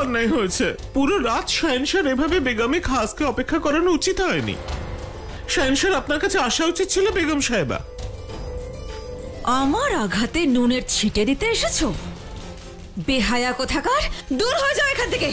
অন্যায় হয়েছে। পুরো রাত শাহিনশাহ এভাবে বেগমে খাসকে অপেক্ষা করানো উচিত হয়নি। শাহিনশাহ আপনার কাছে আসা উচিত ছিল বেগম সাহেবা। আমার আঘাতে নুনের ছিটে দিতে এসেছো? বেহায়া কোথাকার, দূর হয়ে যাও এখান থেকে।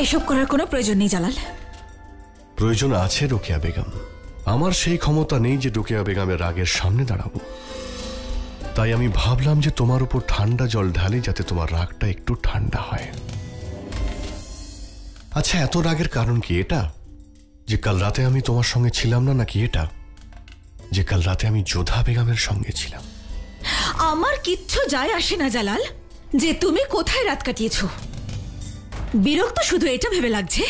এসব করার কোনো প্রয়োজন নেই জালাল। প্রয়োজন আছে রোকেয়া বেগম। আমার সেই ক্ষমতা নেই যে রোকেয়া বেগমের রাগের সামনে দাঁড়াবো। তাই আমি ভাবলাম যে তোমার উপর ঠান্ডা জল ঢালি যাতে তোমার রাগটা একটু ঠান্ডা হয়। আচ্ছা, এত রাগের কারণ কি? এটা যে কাল রাতে আমি তোমার সঙ্গে ছিলাম না, নাকি এটা যে কাল রাতে আমি যোধা বেগমের সঙ্গে ছিলাম? আমার কিচ্ছু যায় আসে না জালাল যে তুমি কোথায় রাত কাটিয়েছো। বিরক্ত শুধু এটা ভেবে লাগছে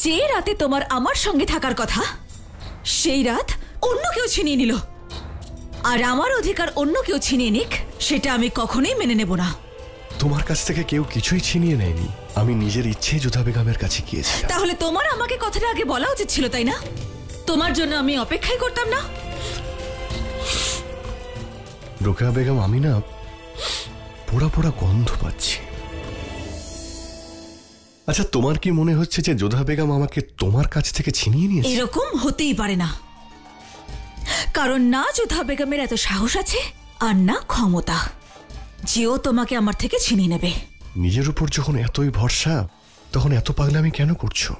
যে রাতে তোমার আমার সঙ্গে থাকার কথা সেই রাত অন্য কেউ ছিনিয়ে নিল, আর আমার অধিকার অন্য কেউ ছিনিয়ে নিক সেটা আমি কখনোই মেনে নেব না। তোমার কাছ থেকে কেউ কিছুই ছিনিয়ে নেয়নি। আমি নিজের ইচ্ছে যোধা বেগমের কাছে গিয়েছি। তাহলে তোমার আমাকে কথাটা আগে বলা উচিত ছিল, তাই না? তোমার জন্য আমি অপেক্ষাই করতাম না। রোকেয়া বেগম, আমি না পোড়া পোড়া গন্ধ পাচ্ছি। আচ্ছা, তোমার কি মনে হচ্ছে যে যোধা বেগম আমাকে তোমার কাছ থেকে ছিনিয়ে নিয়েছে? এরকম হতেই পারে না, কারণ না যোধা বেগমের এত সাহস আছে আর না ক্ষমতা যেও তোমাকে আমার থেকে ছিনিয়ে নেবে। নিজের উপর যখন এতই ভরসা তখন এত পাগলামি কেন করছো?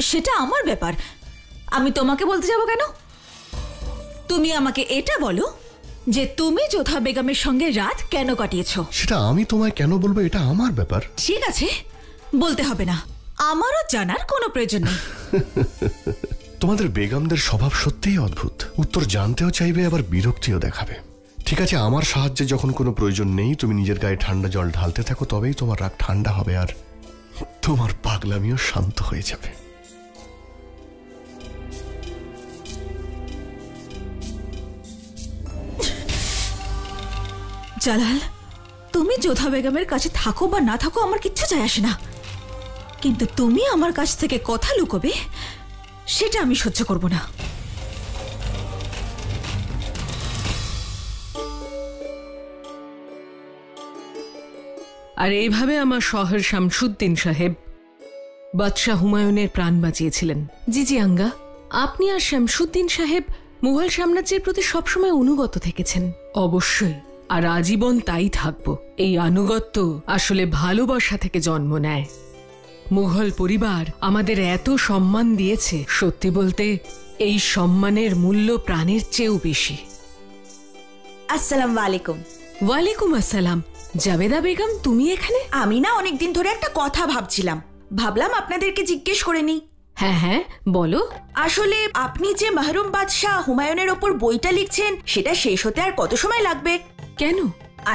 সেটা আমার ব্যাপার, আমি তোমাকে বলতে যাব কেন? তুমি আমাকে এটা বলো যে তুমি যোধা বেগমের সঙ্গে রাত কেন কাটিয়েছো। সেটা আমি তোমায় কেন বলবো? এটা আমার ব্যাপার। ঠিক আছে, বলতে হবে না, আমারও জানার কোনো প্রয়োজন নেই। তোমাদের বেগমদের স্বভাব সত্যিই অদ্ভুত। উত্তর জানতেও চাইবে, আবার বিরক্তিও দেখাবে। ঠিক আছে, আমার সাহায্যে যখন কোনো প্রয়োজন নেই তুমি নিজের গায়ে ঠান্ডা জল ঢালতে থাকো, তবেই তোমার রাগ ঠান্ডা হবে আর তোমার পাগলামিও শান্ত হয়ে যাবে। জালাল, তুমি যোধা বেগমের কাছে থাকো বা না থাকো আমার কিচ্ছু যায় আসে না, কিন্তু তুমি আমার কাছ থেকে কথা লুকোবে সেটা আমি সহ্য করব না। আর এইভাবে আমার শহর শামসুদ্দিন সাহেব বাদশাহ হুমায়ুনের প্রাণ বাঁচিয়েছিলেন। জি জি আঙ্গা, আপনি আর শামসুদ্দিন সাহেব মুঘল সাম্রাজ্যের প্রতি সবসময় অনুগত থেকেছেন। অবশ্যই, আর আজীবন তাই থাকব। এই আনুগত্য আসলে ভালোবাসা থেকে জন্ম নেয়। মুঘল পরিবার আমাদের এত সম্মান দিয়েছে, সত্যি বলতে এই সম্মানের মূল্য প্রাণের চেয়েও বেশি। আসসালামু আলাইকুম। ওয়ালাইকুম আসসালাম। জাবেদা বেগম, তুমি এখানে? আমি না অনেকদিন ধরে একটা কথা ভাবলাম আপনাদেরকে জিজ্ঞেস করে নিই। হ্যাঁ হ্যাঁ, বলো। আসলে আপনি যে মহরুম বাদশাহ হুমায়ুনের ওপর বইটা লিখছেন সেটা শেষ হতে আর কত সময় লাগবে? কেন?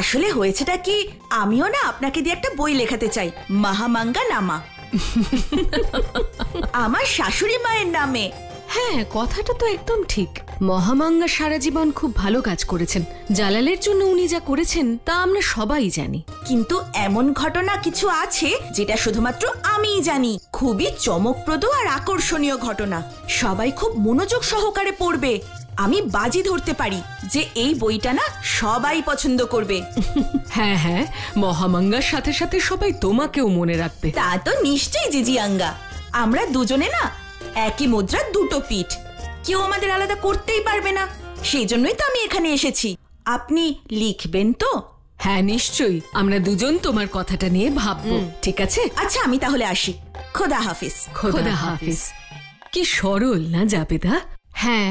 আসলে হয়েছেটা কি, আমিও না আপনাকে দিয়ে একটা বই লেখাতে চাই, মহামাঙ্গা নামা। আমার শাশুড়ি মায়ের নামে। হ্যাঁ, কথাটা তো একদম ঠিক। মহামাঙ্গা সারা জীবন খুব ভালো কাজ করেছেন। জালালের জন্য উনি যা করেছেন তা আমরা সবাই জানি, কিন্তু এমন ঘটনা কিছু আছে যেটা শুধুমাত্র আমিই জানি। খুবই চমকপ্রদ আর আকর্ষণীয় ঘটনা, সবাই খুব মনোযোগ সহকারে পড়বে। আমি বাজি ধরতে পারি যে এই বইটা না সবাই পছন্দ করবে। হ্যাঁ হ্যাঁ, মহামাঙ্গার সাথে সাথে সবাই তোমাকেও মনে রাখবে। তা তো নিশ্চয়ই জিজি আঙ্গা। আমরা দুজনে না একই মুদ্রার দুটো পিঠ, কেউ আমাদের আলাদা করতেই পারবে না। সেই জন্যই তো আমি এখানে এসেছি। আপনি লিখবেন তো? হ্যাঁ নিশ্চয়ই, আমরা দুজন তোমার কথাটা নিয়ে ভাববো। ঠিক আছে? আচ্ছা, আমি তাহলে আসি। খোদা হাফিজ। খোদা হাফিজ। কি সরল না জাবেদা? হ্যাঁ।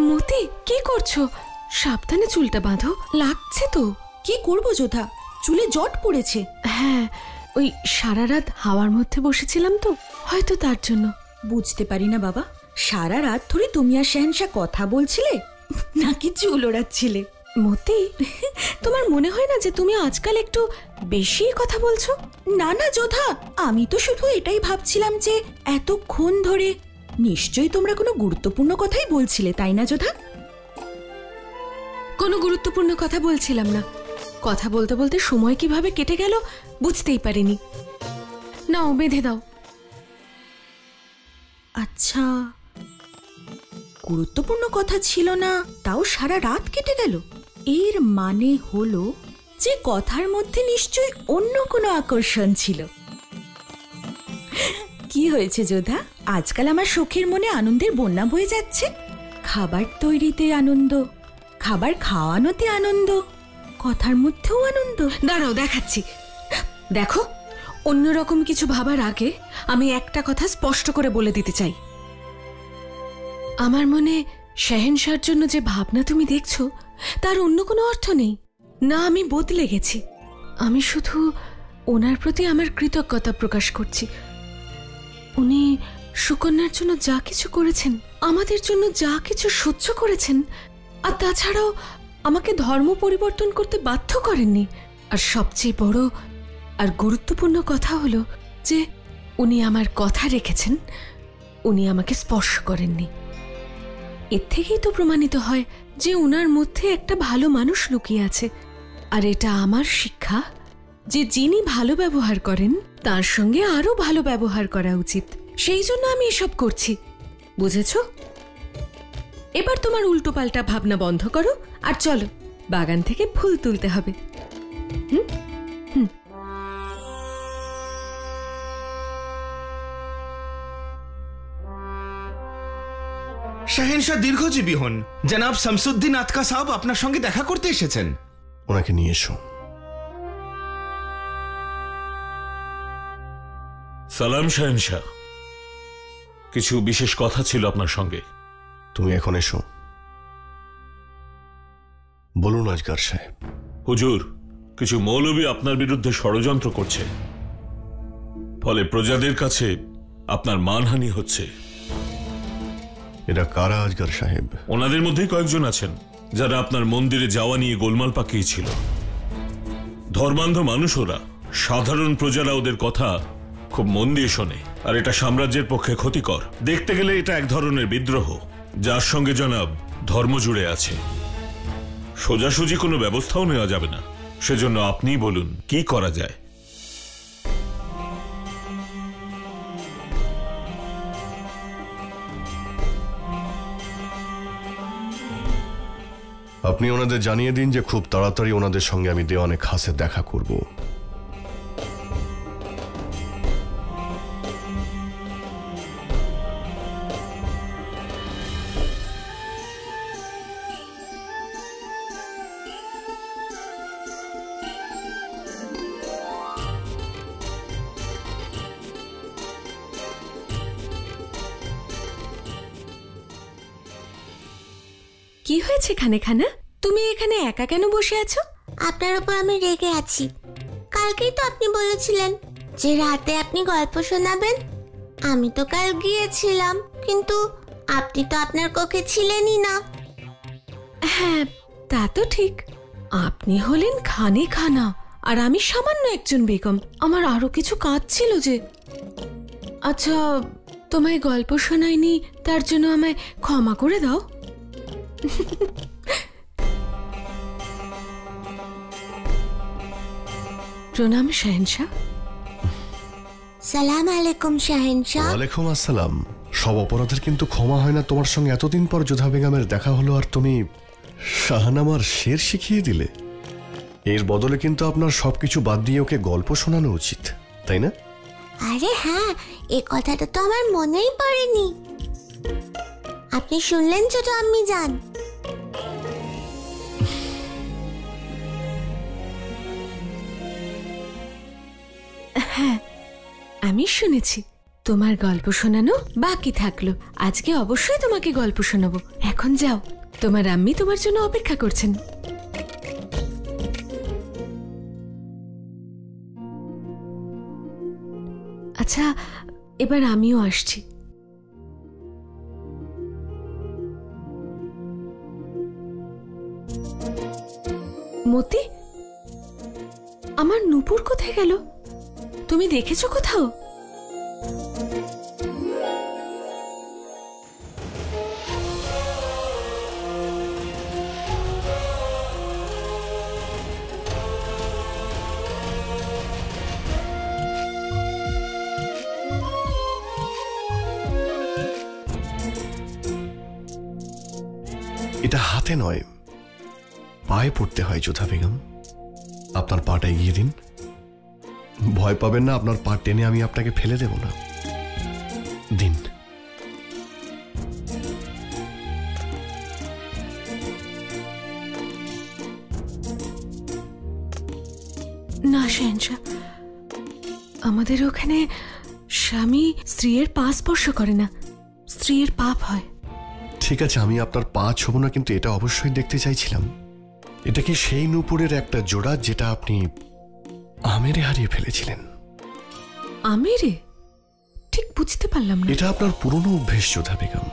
মতি, কি করছো? সাবধানে চুলটা বাঁধো, লাগছে তো। কি করবো যোধা, চুলে জট পড়েছে। হ্যাঁ, ওই সারা রাত হাওয়ার মধ্যে বসেছিলাম তো, হয়তো তার জন্য। বুঝতে পারি না বাবা, সারা রাত ধরে তুমি আর শাহেনশাহ কথা বলছিলে নাকি চুল ওড়াচ্ছিলে? মতি, তোমার মনে হয় না যে তুমি আজকাল একটু বেশি কথা বলছো? না না যোধা, আমি তো শুধু এটাই ভাবছিলাম যে এতক্ষণ ধরে নিশ্চয়ই তোমরা কোনো গুরুত্বপূর্ণ কথাই বলছিলে, তাই না যোধা? কোনো গুরুত্বপূর্ণ কথা বলছিলাম না। কথা বলতে বলতে সময় কিভাবে কেটে গেল বুঝতেই পারিনি। নাও বেঁধে দাও। আচ্ছা, গুরুত্বপূর্ণ কথা ছিল না, তাও সারা রাত কেটে গেল। এর মানে হলো যে কথার মধ্যে নিশ্চয়ই অন্য কোনো আকর্ষণ ছিল। কি হয়েছে যোধা? আজকাল আমার সখীর মনে আনন্দের বন্যা বয়ে যাচ্ছে। খাবার তৈরিতে আনন্দ, খাবার খাওয়ানোতে আনন্দ, কথার মধ্যেও আনন্দ। দাঁড়াও, দেখাচ্ছি। দেখো, অন্যরকম কিছু ভাবার আগে আমি একটা কথা স্পষ্ট করে বলে দিতে চাই। আমার মনে শাহেনশাহর জন্য যে ভাবনা তুমি দেখছো তার অন্য কোনো অর্থ নেই। না, আমি বদলে গেছি। আমি শুধু ওনার প্রতি আমার কৃতজ্ঞতা প্রকাশ করছি। উনি সুকন্যার জন্য যা কিছু করেছেন, আমাদের জন্য যা কিছু সহ্য করেছেন, আর তাছাড়াও আমাকে ধর্ম পরিবর্তন করতে বাধ্য করেননি। আর সবচেয়ে বড় আর গুরুত্বপূর্ণ কথা হলো যে উনি আমার কথা রেখেছেন, উনি আমাকে স্পর্শ করেননি। এর থেকেই তো প্রমাণিত হয় যে ওনার মধ্যে একটা ভালো মানুষ লুকিয়ে আছে। আর এটা আমার শিক্ষা যে যিনি ভালো ব্যবহার করেন তার সঙ্গে আরো ভালো ব্যবহার করা উচিত। সেই জন্য আমি এসব করছি, বুঝেছো? এবার তোমার উল্টোপাল্টা ভাবনা বন্ধ করো আর চলো, বাগান থেকে ফুল তুলতে হবে। শাহেনশাহ দীর্ঘজীবী হন। জনাব শামসুদ্দিন আতকা সাহেব আপনার সঙ্গে দেখা করতে এসেছেন। ওনাকে নিয়ে এসো। সালাম শাহেনশাহ, কিছু বিশেষ কথা ছিল আপনার সঙ্গে। তুমি এখন এসো। বলুন আজগার সাহেব। হুজুর, কিছু মৌলবী আপনার বিরুদ্ধে ষড়যন্ত্র করছে, ফলে প্রজাদের কাছে আপনার মানহানি হচ্ছে। এরা কারা আজগার সাহেব? ওনাদের মধ্যেই কয়েকজন আছেন যারা আপনার মন্দিরে যাওয়া নিয়ে গোলমাল পাকিয়েছিল। ধর্মান্ধ মানুষ ওরা, সাধারণ প্রজারা ওদের কথা খুব মন দিয়ে শোনে, আর এটা সাম্রাজ্যের পক্ষে ক্ষতিকর। দেখতে গেলে এটা এক ধরনের বিদ্রোহ যার সঙ্গে জনাব ধর্ম জুড়ে আছে। সোজাসুজি কোনো ব্যবস্থাও নেওয়া যাবে না। সেজন্য আপনিই বলুন কি করা যায়। আপনি ওনাদের জানিয়ে দিন যে খুব তাড়াতাড়ি ওনাদের সঙ্গে আমি দেওয়ানে খাসে দেখা করব। কি হয়েছে খানে খানা? তুমি এখানে একা কেন বসে আছো? আপনার উপর আমি রেগে আছি। কালকেই তো আপনি বলেছিলেন যে রাতে আপনি গল্প শোনাবেন। আমি তো কাল গিয়েছিলাম, কিন্তু আপনি তো আপনার কক্ষে ছিলেনই না। হ্যাঁ, তা তো ঠিক। আপনি হলেন খানে খানা আর আমি সামান্য একজন বেগম। আমার আরো কিছু কাজ ছিল যে। আচ্ছা, তোমায় গল্প শোনাইনি তার জন্য আমায় ক্ষমা করে দাও। প্রণাম শাহেনশাহ। সালাম আলাইকুম শাহেনশাহ। ওয়ালাইকুম আসসালাম। সব অপরাধের কিন্তু ক্ষমা হয় না। তোমার সঙ্গে এতদিন পর যোধা বেগমের দেখা হলো আর তুমি শাহনামার শের শিখিয়ে দিলে। এর বদলে কিন্তু আপনার সবকিছু বাদ দিয়ে ওকে গল্প শোনানো উচিত, তাই না? আরে হ্যাঁ, এ কথাটা তো আমার মনেই পড়েনি। আপনি শুনলেন ছোট আম্মি জান? হ্যাঁ, আমি শুনেছি। তোমার গল্প শোনানো বাকি থাকলো। আজকে অবশ্যই তোমাকে গল্প শোনাবো। এখন যাও, তোমার আম্মি তোমার জন্য অপেক্ষা করছেন। আচ্ছা, এবার আমিও আসছি। মতি, আমার নূপুর কোথায় গেল? তুমি দেখেছো কোথাও? এটা হাতে নয়, পায়ে পড়তে হয় যোধা বেগম। আপনার পাটা এগিয়ে দিন। ভয় পাবেন না, আপনার পা টেনে আমি আপনাকে ফেলে দেব না। দিন। না শেহনশাহ, আমাদের ওখানে স্বামী স্ত্রীর পা স্পর্শ করে না, স্ত্রীর পাপ হয়। ঠিক আছে, আমি আপনার পা ছোব না, কিন্তু এটা অবশ্যই দেখতে চাইছিলাম, এটা কি সেই নূপুরের একটা জোড়া যেটা আপনি আমেরে হারিয়ে ফেলেছিলেন? আমেরে? ঠিক বুঝতে পারলাম না। এটা আপনার পুরনো অভ্যেস যোধা বেগম।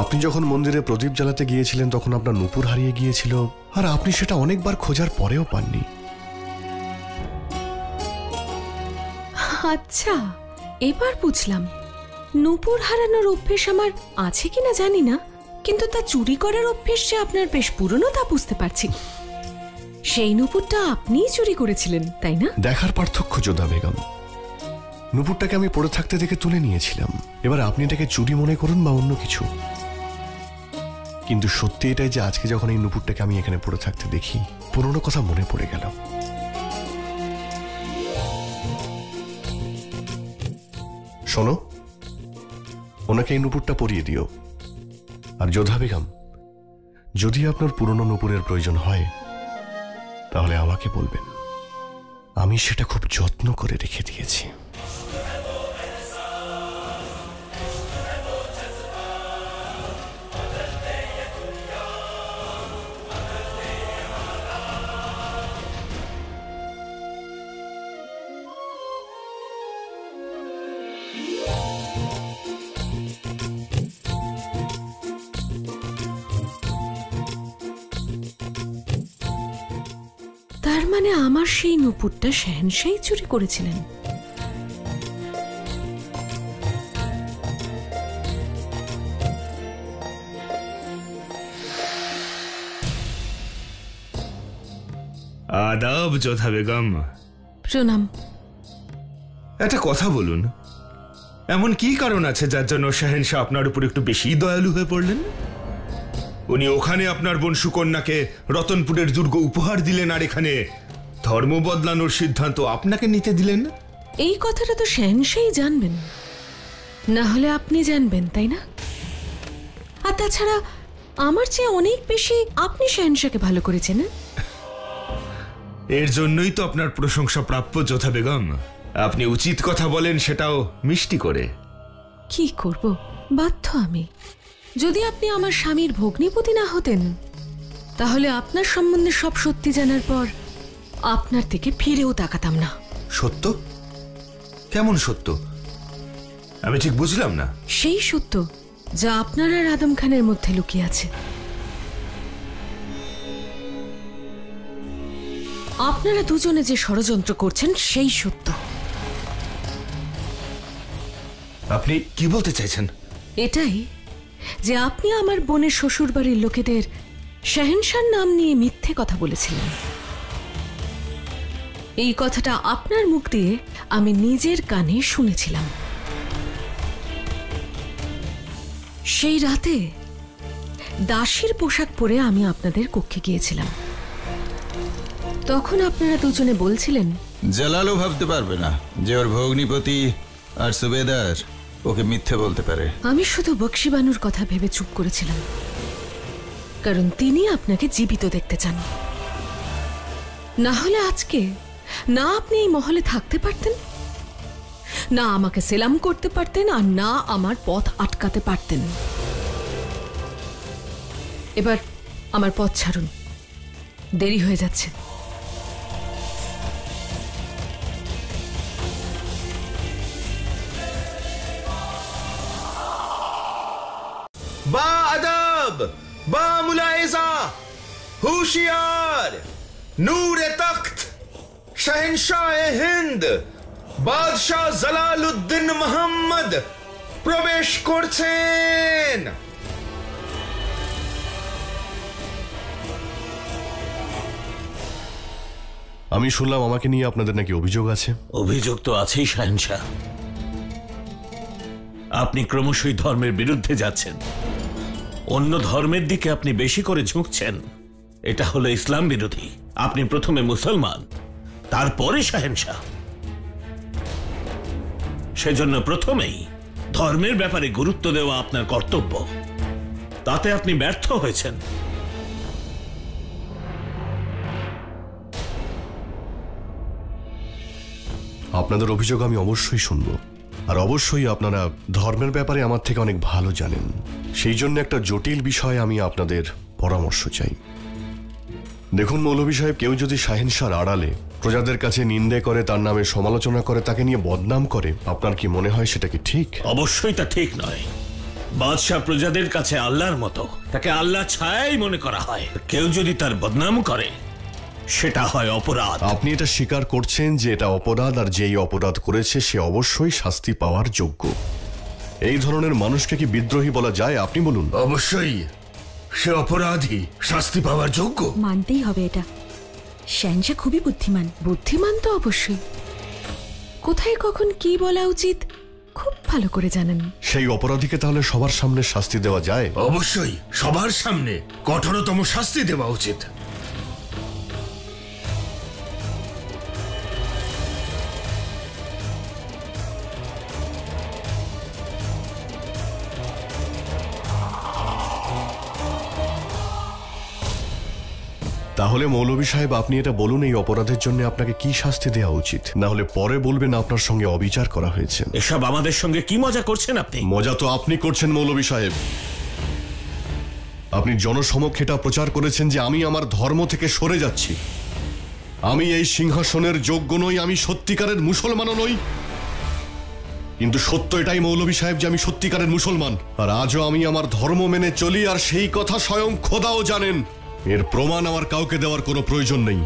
আপনি যখন মন্দিরে প্রদীপ জ্বালাতে গিয়েছিলেন তখন আপনার নূপুর হারিয়ে গিয়েছিল, আর আপনি সেটা অনেকবার খোঁজার পরেও পাননি। আচ্ছা, এবার বুঝলাম। নূপুর হারানোর অভ্যেস আমার আছে কিনা জানি না, কিন্তু তা চুরি করার অভ্যেস যে আপনার বেশ পুরনো তা বুঝতে পারছি। সেই নূপুরটা আপনিই চুরি করেছিলেন, তাই না? দেখার পার্থক্য যোধা বেগম। নূপুরটাকে আমি পড়ে থাকতে দেখে তুলে নিয়েছিলাম, এবার আপনি এটাকে চুরি মনে করুন বা অন্য কিছু, কিন্তু সত্যি এটাই যে আজকে যখন এই নূপুরটাকে আমি এখানে পড়ে থাকতে দেখি, পুরনো কথা মনে পড়ে গেল। শোনো, ওনাকে এই নূপুরটা পরিয়ে দিও। আর যোধা বেগম, যদি আপনার পুরনো নূপুরের প্রয়োজন হয় তাহলে আমাকে বলবেন, আমি সেটা খুব যত্ন করে রেখে দিয়েছি। তার মানে আমার সেই নূপুরটা শেহনশাহই চুরি করেছিলেন। আদাব যোধা বেগম। প্রণাম। একটা কথা বলুন, এমন কি কারণ আছে যার জন্য শাহেনশাহ আপনার উপর একটু বেশি দয়ালু হয়ে পড়লেন? উনি ওখানে আপনার বোন সুকন্যাকে রতনপুরের দুর্গ উপহার দিলেন, আর এখানে ধর্ম বদলানোর সিদ্ধান্ত আপনাকে নিতে দিলেন। এই কথাটা তো শেহনশাহই জানবেন, না হলে আপনি জানবেন, তাই না? আর তাছাড়া আমার চেয়ে অনেক বেশি আপনি শেহনশাহকে ভালো করেছেন। এর জন্যই তো আপনার প্রশংসা প্রাপ্য যোধা বেগম। আপনি উচিত কথা বলেন, সেটাও মিষ্টি করে। কি করব, বাধ্য আমি। যদি আপনি আমার স্বামীর ভগ্নিপতি না হতেন তাহলে আপনার সম্বন্ধে সব সত্যি জানার পর আপনার থেকে ফিরেও তাকাতাম না। সত্য? কেমন সত্য? আমি ঠিক বুঝলাম না। সেই সত্য যা আপনার আর আদম খানের মধ্যে লুকিয়ে আছে। আপনারা দুজনে যে ষড়যন্ত্র করছেন সেই সত্য। আপনি কি বলতে চাইছেন? এটাই যে আপনি আমার বোনের শ্বশুরবাড়ির লোকেদের শেহনশাহর নাম নিয়ে মিথ্যে কথা বলেছিলেন। এই কথাটা আপনার মুখ দিয়ে আমি নিজের কানে শুনেছিলাম। সেই রাতে দাসীর পোশাক পরে আমি আপনাদের কক্ষে গিয়েছিলাম। তখন আপনারা দুজনে বলছিলেন, জালালও ভাবতে পারবে না যে ওর ভগ্নিপতি আর সুবেদার ওকে মিথ্যে বলতে পারে। আমি শুধু বক্সিবানুর কথা ভেবে চুপ করেছিলাম, কারণ তিনি আপনাকে জীবিত দেখতে চান। না হলে আজকে না আপনি এই মহলে থাকতে পারতেন, না আমাকে সেলাম করতে পারতেন, আর না আমার পথ আটকাতে পারতেন। এবার আমার পথ ছাড়ুন, দেরি হয়ে যাচ্ছে। বা আদব, বা মুলায়েজা। হুশিয়ার! নূরে তখ্ত শহনশাহ হিন্দ বাদশাহ জালালউদ্দিন মোহাম্মদ প্রবেশ করছেন। আমি শুনলাম আমাকে নিয়ে আপনাদের নাকি অভিযোগ আছে। অভিযোগ তো আছেই শাহেনশাহ। আপনি ক্রমশই ধর্মের বিরুদ্ধে যাচ্ছেন, অন্য ধর্মের দিকে আপনি বেশি করে ঝুঁকছেন। এটা হলো ইসলাম বিরোধী। আপনি প্রথমে মুসলমান, তারপরে শাহেনশাহ। সেজন্য প্রথমেই ধর্মের ব্যাপারে গুরুত্ব দেওয়া আপনার কর্তব্য। তাতে আপনি ব্যর্থ হয়েছেন। আপনাদের অভিযোগ আমি অবশ্যই শুনব, আর অবশ্যই আপনারা ধর্মের ব্যাপারে আমার থেকে অনেক ভালো জানেন। সেই জন্য একটা জটিল বিষয়ে আমি আপনাদের পরামর্শ চাই। দেখুন মৌলভী সাহেব, কেউ যদি শাহেনশাহর আড়ালে প্রজাদের কাছে নিন্দে করে, তার নামে সমালোচনা করে, তাকে নিয়ে বদনাম করে, আপনার কি মনে হয় সেটা কি ঠিক? অবশ্যই তা ঠিক নয়। বাদশাহ প্রজাদের কাছে আল্লাহর মতো, তাকে আল্লাহ ছায়াই মনে করা হয়। কেউ যদি তার বদনাম করে সেটা হয় অপরাধ। আপনি এটা স্বীকার করছেন যে এটা অপরাধ, আর যেই অপরাধ করেছে সে অবশ্যই শাস্তি পাওয়ার যোগ্য। এই ধরনের মানুষকে কি বিদ্রোহী বলা যায়? আপনি বলুন। অবশ্যই সে অপরাধী, শাস্তি পাওয়ার যোগ্য। মানতেই হবে এটা। শাহেনশাহ খুবই বুদ্ধিমান। বুদ্ধিমান তো অবশ্যই, কোথায় কখন কি বলা উচিত খুব ভালো করে জানেন। সেই অপরাধীকে তাহলে সবার সামনে শাস্তি দেওয়া যায়? অবশ্যই সবার সামনে কঠোরতম শাস্তি দেওয়া উচিত। তাহলে মৌলভী সাহেব, আপনি এটা বলুন, এই অপরাধের জন্য আপনাকে কি শাস্তি দেওয়া উচিত? না হলে পরে বলবেন আপনার সঙ্গে অবিচার করা হয়েছে। এসব আমাদের সঙ্গে কি মজা করছেন আপনি? মজা তো আপনি করছেন মৌলভী সাহেব। আপনি জনসমক্ষে এটা প্রচার করেছেন যে আমি আমার ধর্ম থেকে সরে যাচ্ছি, আমি এই সিংহাসনের যোগ্য নই, আমি সত্যিকারের মুসলমানও নই। কিন্তু সত্য এটাই মৌলভী সাহেব যে আমি সত্যিকারের মুসলমান, আর আজও আমি আমার ধর্ম মেনে চলি, আর সেই কথা স্বয়ং খোদাও জানেন। এর প্রমাণ আমার কাউকে দেওয়ার কোনো প্রয়োজন নেই।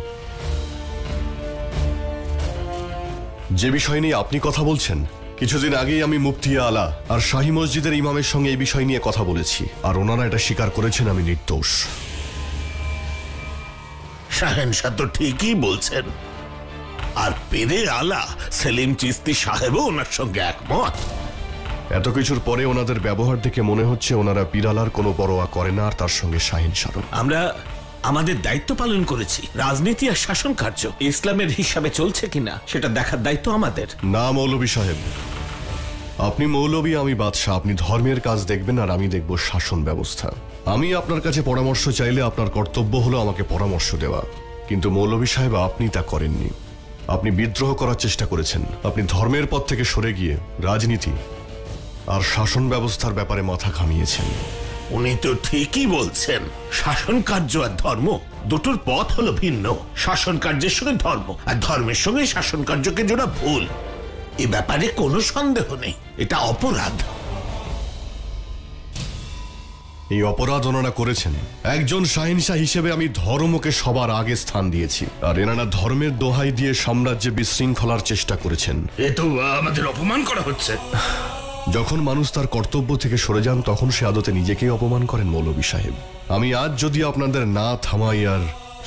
যে বিষয় নিয়ে আপনি কথা বলছেন, কিছুদিন আগেই আমি মুফতি আলা আর শাহী মসজিদের ইমামের সঙ্গে এই বিষয় নিয়ে কথা বলেছি, আর ওনারা এটা স্বীকার করেছেন আমি নির্দোষ। শাহেনশাহ তো ঠিকই বলছেন, আর পীরে আলা সেলিম চিস্তি সাহেবও ওনার সঙ্গে একমত। এত কিছুর পরে ওনাদের ব্যবহার দেখে মনে হচ্ছে ওনারা পিরালার কোনো পরোয়া করে না, আর তার সঙ্গে শাহেনশাহর। আমরা আমাদের দায়িত্ব পালন করেছি। রাজনীতি আর শাসন কার্য ইসলামের হিসাবে চলছে কিনা সেটা দেখার দায়িত্ব আমাদের। না মৌলভী সাহেব, আপনি মৌলভী, আমি বাদশাহ। আপনি ধর্মের কাজ দেখবেন আর আমি দেখব শাসন ব্যবস্থা। আমি আপনার কাছে পরামর্শ চাইলে আপনার কর্তব্য হলো আমাকে পরামর্শ দেওয়া, কিন্তু মৌলভী সাহেব আপনি তা করেননি। আপনি বিদ্রোহ করার চেষ্টা করেছেন। আপনি ধর্মের পথ থেকে সরে গিয়ে রাজনীতি আর শাসন ব্যবস্থার ব্যাপারে মাথা ঘামিয়েছেন। উনি তো ঠিকই বলছেন। শাসন কার্য আর ধর্ম দুটোর পথ হলো ভিন্ন। শাসন কার্যের সঙ্গে ধর্ম আর ধর্মের সঙ্গে শাসন কার্যকে জোড়া ভুল। এ ব্যাপারে কোনো সন্দেহ নেই, এটা অপরাধ। এই অপরাধ ওনারা করেছেন। একজন শাহেনশাহ হিসেবে আমি ধর্মকে সবার আগে স্থান দিয়েছি, আর এনারা ধর্মের দোহাই দিয়ে সাম্রাজ্যে বিশৃঙ্খলার চেষ্টা করেছেন। এ তো আমাদের অপমান করা হচ্ছে। যখন মানুষ তার কর্তব্য থেকে সরে যান তখন সে আদতে নিজেকেই অপমান করেন মৌলভী সাহেব। আমি আজ যদি আপনাদের না থামাই আর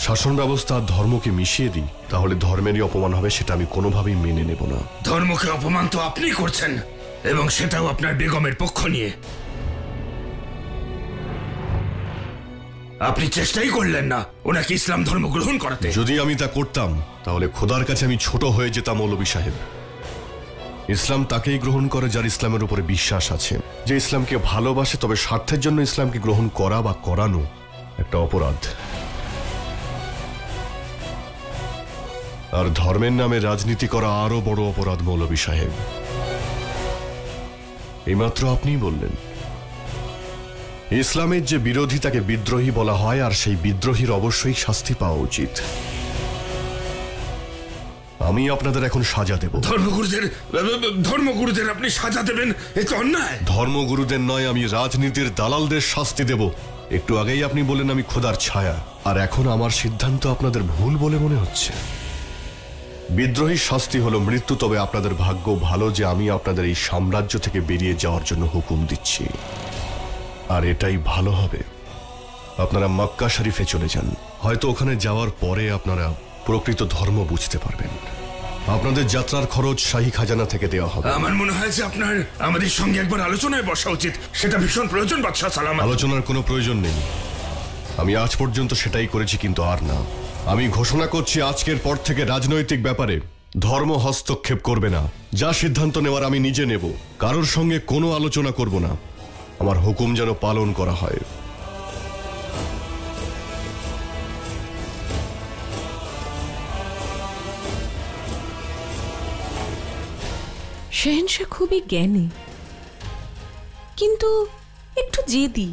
শাসন ব্যবস্থা ধর্মকে মিশিয়ে দিই, তাহলে ধর্মেরই অপমান হবে, সেটা আমি কোনোভাবেই মেনে নেব না। ধর্মকে অপমান তো আপনি করছেন, এবং সেটাও আপনার বেগমের পক্ষ নিয়ে। আপনি চেষ্টাই করলেন না ওনাকে ইসলাম ধর্ম গ্রহণ করাতে। যদি আমি তা করতাম তাহলে খোদার কাছে আমি ছোট হয়ে যেতাম মৌলভী সাহেব। ইসলাম তাকেই গ্রহণ করে যার ইসলামের উপরে বিশ্বাস আছে, যে ইসলামকে ভালোবাসে। তবে স্বার্থের জন্য ইসলামকে গ্রহণ করা বা করানো একটা অপরাধ, আর ধর্মের নামে রাজনীতি করা আরো বড় অপরাধ মৌলভী সাহেব। এইমাত্র আপনিই বললেন ইসলামের যে বিরোধী তাকে বিদ্রোহী বলা হয়, আর সেই বিদ্রোহীর অবশ্যই শাস্তি পাওয়া উচিত। আমি আপনাদের এখন সাজা দেব। ধর্মগুরুদের আপনি সাজা দেবেন? এ তো অন্যায়। ধর্মগুরুদের নয়, আমি রাজনীতির দালালদের শাস্তি দেব। একটু আগেই আপনি বললেন আমি খোদার ছায়া, আর এখন আমার সিদ্ধান্ত আপনাদের ভুল বলে মনে হচ্ছে। বিদ্রোহীর শাস্তি হলো মৃত্যু, তবে আপনাদের ভাগ্য ভালো যে আমি আপনাদের এই সাম্রাজ্য থেকে বেরিয়ে যাওয়ার জন্য হুকুম দিচ্ছি। আর এটাই ভালো হবে, আপনারা মক্কা শরীফে চলে যান। হয়তো ওখানে যাওয়ার পরে আপনারা প্রকৃত ধর্ম বুঝতে পারবেন। আপনাদের যাত্রার খরচ শাহী খাজানা থেকে দেওয়া হবে। আমার মনে হয় যে আপনার আমাদের সঙ্গে একবার আলোচনায় বসা উচিত। সেটা ভীষণ প্রয়োজন বাদশাহ সালামত। আলোচনার কোনো প্রয়োজন নেই, আমি আজ পর্যন্ত সেটাই করেছি, কিন্তু আর না। আমি ঘোষণা করছি আজকের পর থেকে রাজনৈতিক ব্যাপারে ধর্ম হস্তক্ষেপ করবে না। যা সিদ্ধান্ত নেওয়ার আমি নিজে নেব, কারোর সঙ্গে কোনো আলোচনা করব না। আমার হুকুম যেন পালন করা হয়। শেহেনশাহ খুবই জ্ঞানী, কিন্তু একটু জেদি।